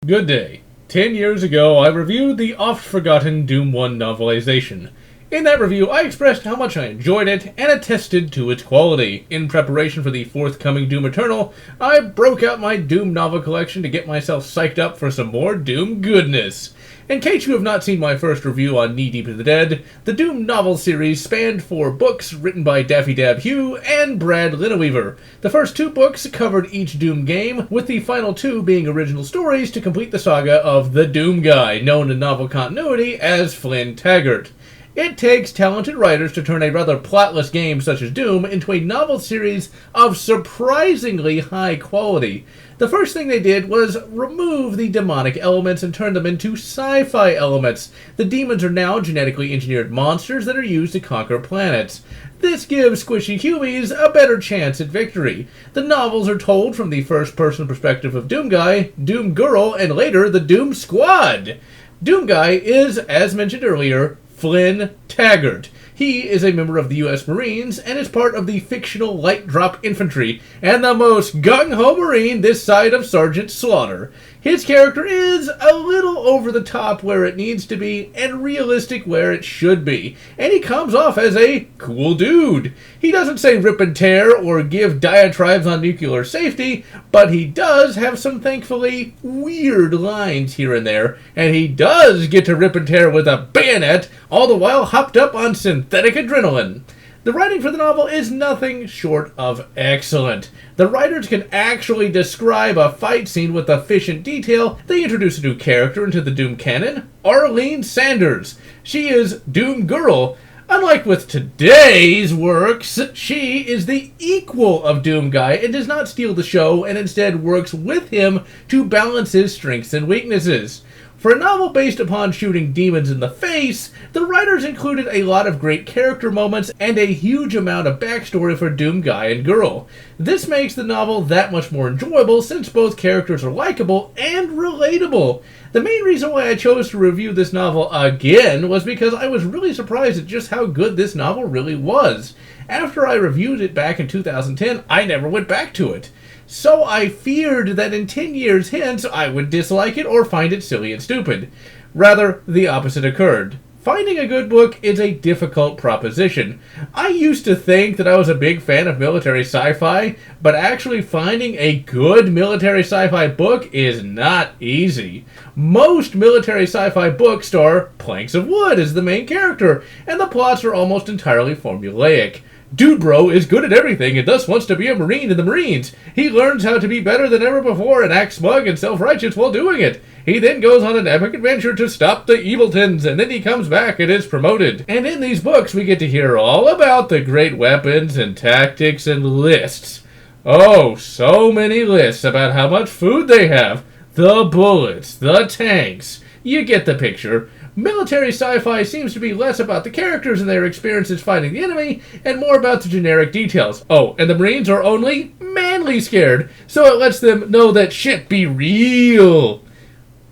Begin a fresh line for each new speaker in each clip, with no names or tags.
Good day. 10 years ago, I reviewed the oft-forgotten Doom 1 novelization. In that review, I expressed how much I enjoyed it and attested to its quality. In preparation for the forthcoming Doom Eternal, I broke out my Doom novel collection to get myself psyched up for some more Doom goodness. In case you have not seen my first review on Knee Deep in the Dead, the Doom novel series spanned 4 books written by Daffy Dab Hugh and Brad Lineweaver. The first 2 books covered each Doom game, with the final 2 being original stories to complete the saga of the Doom Guy, known in novel continuity as Flynn Taggart. It takes talented writers to turn a rather plotless game such as Doom into a novel series of surprisingly high quality. The first thing they did was remove the demonic elements and turn them into sci-fi elements. The demons are now genetically engineered monsters that are used to conquer planets. This gives Squishy Hueys a better chance at victory. The novels are told from the first-person perspective of Doom Guy, Doom Girl, and later the Doom Squad. Doom Guy is, as mentioned earlier, Flynn Taggart. He is a member of the U.S. Marines and is part of the fictional Light Drop Infantry and the most gung-ho Marine this side of Sergeant Slaughter. His character is a little over the top where it needs to be and realistic where it should be, and he comes off as a cool dude. He doesn't say rip and tear or give diatribes on nuclear safety, but he does have some thankfully weird lines here and there, and he does get to rip and tear with a bayonet, all the while hopped up on synthetic adrenaline. The writing for the novel is nothing short of excellent. The writers can actually describe a fight scene with efficient detail. They introduce a new character into the Doom canon, Arlene Sanders. She is Doom Girl. Unlike with today's works, she is the equal of Doom Guy and does not steal the show and instead works with him to balance his strengths and weaknesses. For a novel based upon shooting demons in the face, the writers included a lot of great character moments and a huge amount of backstory for Doom Guy and Girl. This makes the novel that much more enjoyable since both characters are likable and relatable. The main reason why I chose to review this novel again was because I was really surprised at just how good this novel really was. After I reviewed it back in 2010, I never went back to it. So I feared that in 10 years hence I would dislike it or find it silly and stupid. Rather, the opposite occurred. Finding a good book is a difficult proposition. I used to think that I was a big fan of military sci-fi, but actually finding a good military sci-fi book is not easy. Most military sci-fi books star planks of wood as the main character, and the plots are almost entirely formulaic. Dude Bro is good at everything and thus wants to be a Marine in the Marines. He learns how to be better than ever before and acts smug and self-righteous while doing it. He then goes on an epic adventure to stop the Eviltons, and then he comes back and is promoted. And in these books we get to hear all about the great weapons and tactics and lists. Oh, so many lists about how much food they have, the bullets, the tanks. You get the picture. Military sci-fi seems to be less about the characters and their experiences fighting the enemy, and more about the generic details. Oh, and the Marines are only manly scared, so it lets them know that shit be real.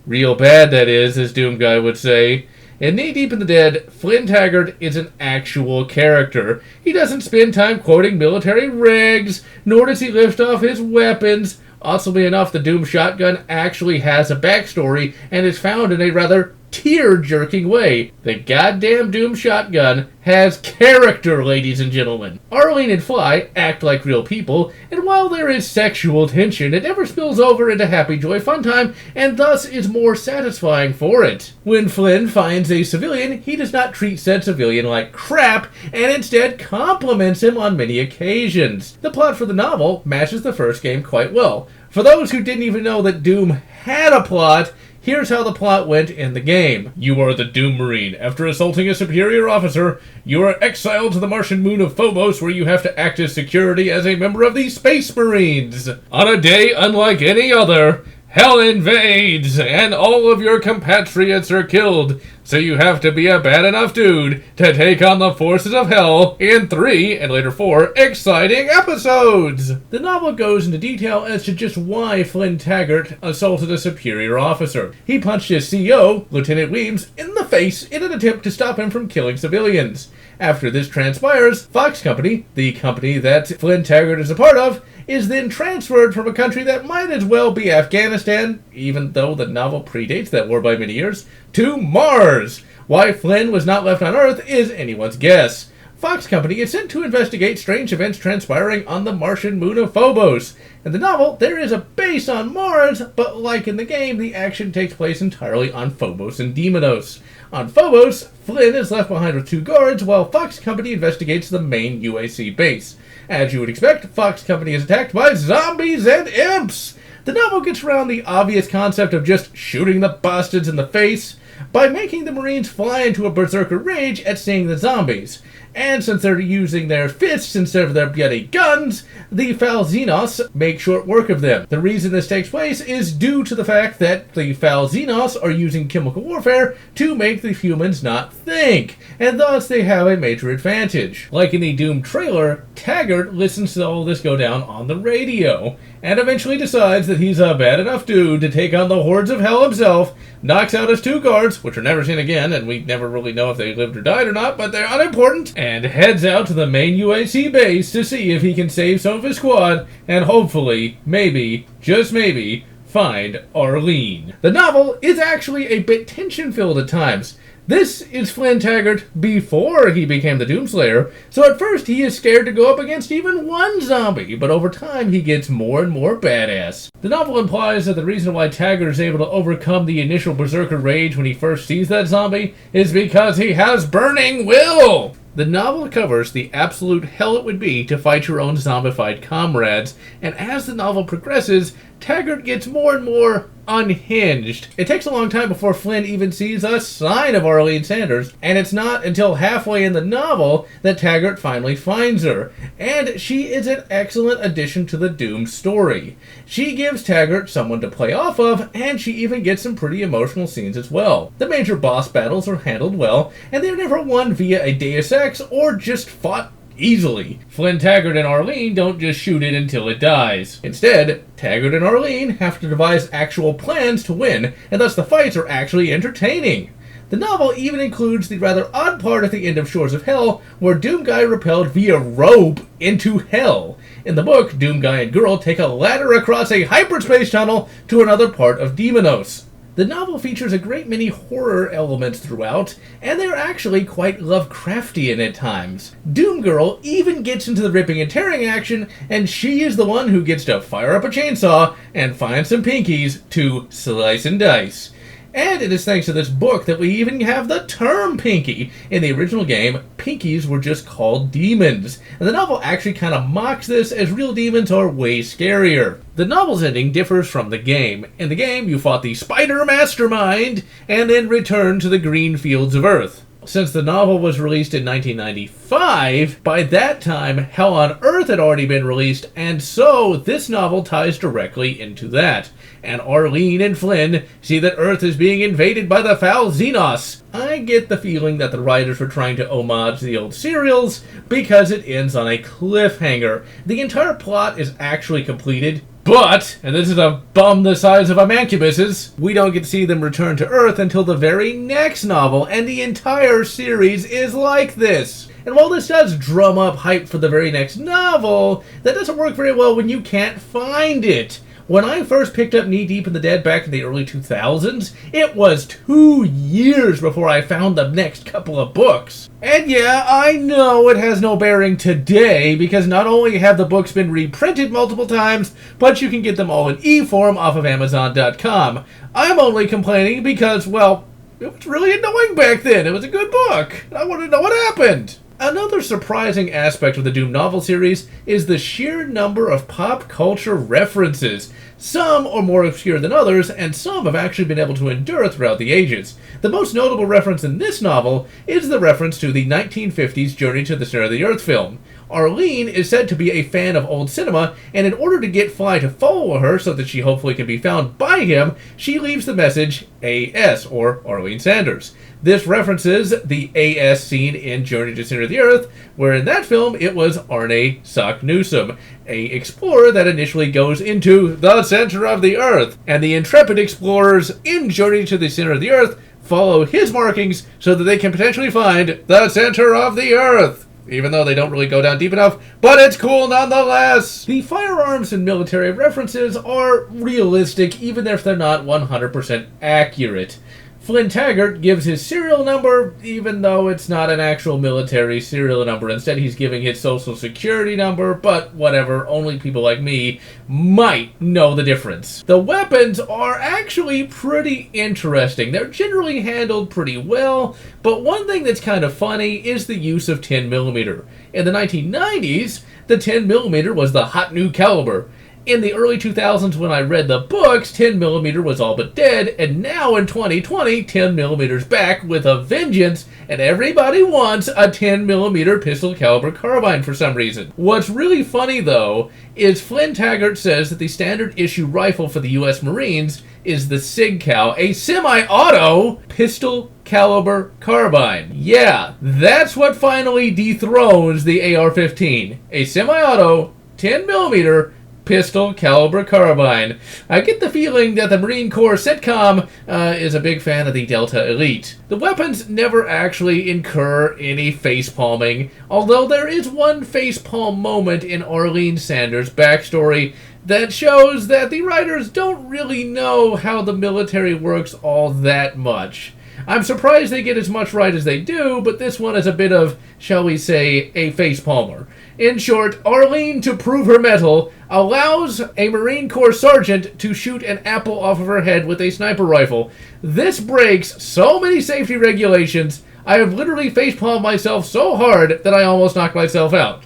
Real bad, that is, as Doom Guy would say. In Knee Deep in the Dead, Flynn Taggart is an actual character. He doesn't spend time quoting military regs, nor does he lift off his weapons. Awesomely enough, the Doom shotgun actually has a backstory and is found in a rather tear-jerking way. The goddamn Doom shotgun has character, ladies and gentlemen. Arlene and Fly act like real people, and while there is sexual tension, it never spills over into happy joy fun time, and thus is more satisfying for it. When Flynn finds a civilian, he does not treat said civilian like crap, and instead compliments him on many occasions. The plot for the novel matches the first game quite well. For those who didn't even know that Doom had a plot, here's how the plot went in the game. You are the Doom Marine. After assaulting a superior officer, you are exiled to the Martian moon of Phobos, where you have to act as security as a member of the Space Marines. On a day unlike any other, hell invades, and all of your compatriots are killed, so you have to be a bad enough dude to take on the forces of hell in 3, and later 4, exciting episodes! The novel goes into detail as to just why Flynn Taggart assaulted a superior officer. He punched his CO, Lieutenant Weems, in the face in an attempt to stop him from killing civilians. After this transpires, Fox Company, the company that Flynn Taggart is a part of, is then transferred from a country that might as well be Afghanistan, even though the novel predates that war by many years, to Mars. Why Flynn was not left on Earth is anyone's guess. Fox Company is sent to investigate strange events transpiring on the Martian moon of Phobos. In the novel, there is a base on Mars, but like in the game, the action takes place entirely on Phobos and Deimos. On Phobos, Flynn is left behind with 2 guards while Fox Company investigates the main UAC base. As you would expect, Fox Company is attacked by zombies and imps! The novel gets around the obvious concept of just shooting the bastards in the face by making the Marines fly into a berserker rage at seeing the zombies. And since they're using their fists instead of their bloody guns, the Falzinos make short work of them. The reason this takes place is due to the fact that the Falzinos are using chemical warfare to make the humans not think, and thus they have a major advantage. Like in the Doom trailer, Taggart listens to all this go down on the radio, and eventually decides that he's a bad enough dude to take on the hordes of hell himself, knocks out his 2 guards, which are never seen again, and we never really know if they lived or died or not, but they're unimportant, and heads out to the main UAC base to see if he can save some of his squad, and hopefully, maybe, just maybe, find Arlene. The novel is actually a bit tension-filled at times. This is Flynn Taggart before he became the Doomslayer, so at first he is scared to go up against even one zombie, but over time he gets more and more badass. The novel implies that the reason why Taggart is able to overcome the initial berserker rage when he first sees that zombie is because he has burning will! The novel covers the absolute hell it would be to fight your own zombified comrades, and as the novel progresses, Taggart gets more and more unhinged. It takes a long time before Flynn even sees a sign of Arlene Sanders, and it's not until halfway in the novel that Taggart finally finds her, and she is an excellent addition to the Doom story. She gives Taggart someone to play off of, and she even gets some pretty emotional scenes as well. The major boss battles are handled well, and they're never won via a Deus Ex or just fought easily. Flynn Taggart and Arlene don't just shoot it until it dies. Instead, Taggart and Arlene have to devise actual plans to win, and thus the fights are actually entertaining. The novel even includes the rather odd part at the end of Shores of Hell, where Doomguy repelled via rope into hell. In the book, Doomguy and Girl take a ladder across a hyperspace tunnel to another part of Deimos. The novel features a great many horror elements throughout, and they're actually quite Lovecraftian at times. Doomgirl even gets into the ripping and tearing action, and she is the one who gets to fire up a chainsaw and find some pinkies to slice and dice. And it is thanks to this book that we even have the term pinky. In the original game, pinkies were just called demons, and the novel actually kind of mocks this, as real demons are way scarier. The novel's ending differs from the game. In the game, you fought the Spider Mastermind, and then returned to the green fields of Earth. Since the novel was released in 1995, by that time, Hell on Earth had already been released, and so this novel ties directly into that. And Arlene and Flynn see that Earth is being invaded by the Falzinos. I get the feeling that the writers were trying to homage the old serials because it ends on a cliffhanger. The entire plot is actually completed, but, and this is a bum the size of a mancubus's, we don't get to see them return to Earth until the very next novel, and the entire series is like this. And while this does drum up hype for the very next novel, that doesn't work very well when you can't find it. When I first picked up Knee Deep in the Dead back in the early 2000s, it was 2 years before I found the next couple of books. And yeah, I know it has no bearing today, because not only have the books been reprinted multiple times, but you can get them all in e-form off of Amazon.com. I'm only complaining because, well, it was really annoying back then. It was a good book. I want to know what happened. Another surprising aspect of the Doom novel series is the sheer number of pop culture references. Some are more obscure than others, and some have actually been able to endure throughout the ages. The most notable reference in this novel is the reference to the 1950s Journey to the Center of the Earth film. Arlene is said to be a fan of old cinema, and in order to get Fly to follow her so that she hopefully can be found by him, she leaves the message AS, or Arlene Sanders. This references the AS scene in Journey to the Center of the Earth, where in that film it was Arne Sock Newsom, a explorer that initially goes into the center of the Earth, and the intrepid explorers in Journey to the Center of the Earth follow his markings so that they can potentially find the center of the Earth. even though they don't really go down deep enough, but it's cool nonetheless. The firearms and military references are realistic, even if they're not 100% accurate. Flynn Taggart gives his serial number, even though it's not an actual military serial number. Instead, he's giving his social security number, but whatever, only people like me might know the difference. The weapons are actually pretty interesting. They're generally handled pretty well, but one thing that's kind of funny is the use of 10mm. In the 1990s, the 10mm was the hot new caliber. In the early 2000s, when I read the books, 10mm was all but dead, and now in 2020, 10mm's back with a vengeance, and everybody wants a 10mm pistol caliber carbine for some reason. What's really funny, though, is Flynn Taggart says that the standard issue rifle for the U.S. Marines is the SIG Cal, a semi-auto pistol caliber carbine. Yeah, that's what finally dethrones the AR-15. A semi-auto, 10mm pistol caliber carbine. I get the feeling that the Marine Corps sitcom is a big fan of the Delta Elite. The weapons never actually incur any facepalming, although there is one facepalm moment in Arlene Sanders' backstory that shows that the writers don't really know how the military works all that much. I'm surprised they get as much right as they do, but this one is a bit of, shall we say, a facepalmer. In short, Arlene, to prove her mettle, allows a Marine Corps sergeant to shoot an apple off of her head with a sniper rifle. This breaks so many safety regulations, I have literally facepalmed myself so hard that I almost knocked myself out.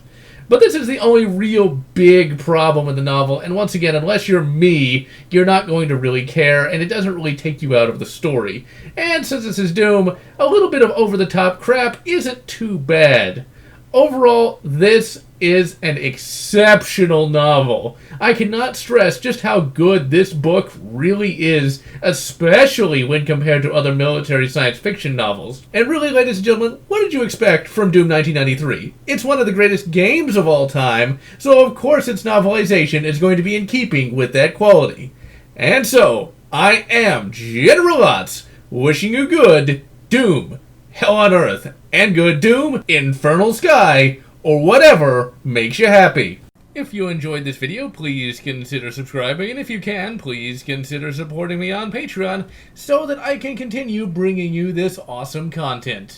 But this is the only real big problem in the novel, and once again, unless you're me, you're not going to really care, and it doesn't really take you out of the story. And since this is Doom, a little bit of over-the-top crap isn't too bad. Overall, this is an exceptional novel. I cannot stress just how good this book really is, especially when compared to other military science fiction novels. And really, ladies and gentlemen, what did you expect from Doom 1993? It's one of the greatest games of all time, so of course its novelization is going to be in keeping with that quality. And so, I am GeneralLotz, wishing you good Doom, Hell on Earth, and good Doom, Infernal Sky, or whatever makes you happy. If you enjoyed this video, please consider subscribing, and if you can, please consider supporting me on Patreon so that I can continue bringing you this awesome content.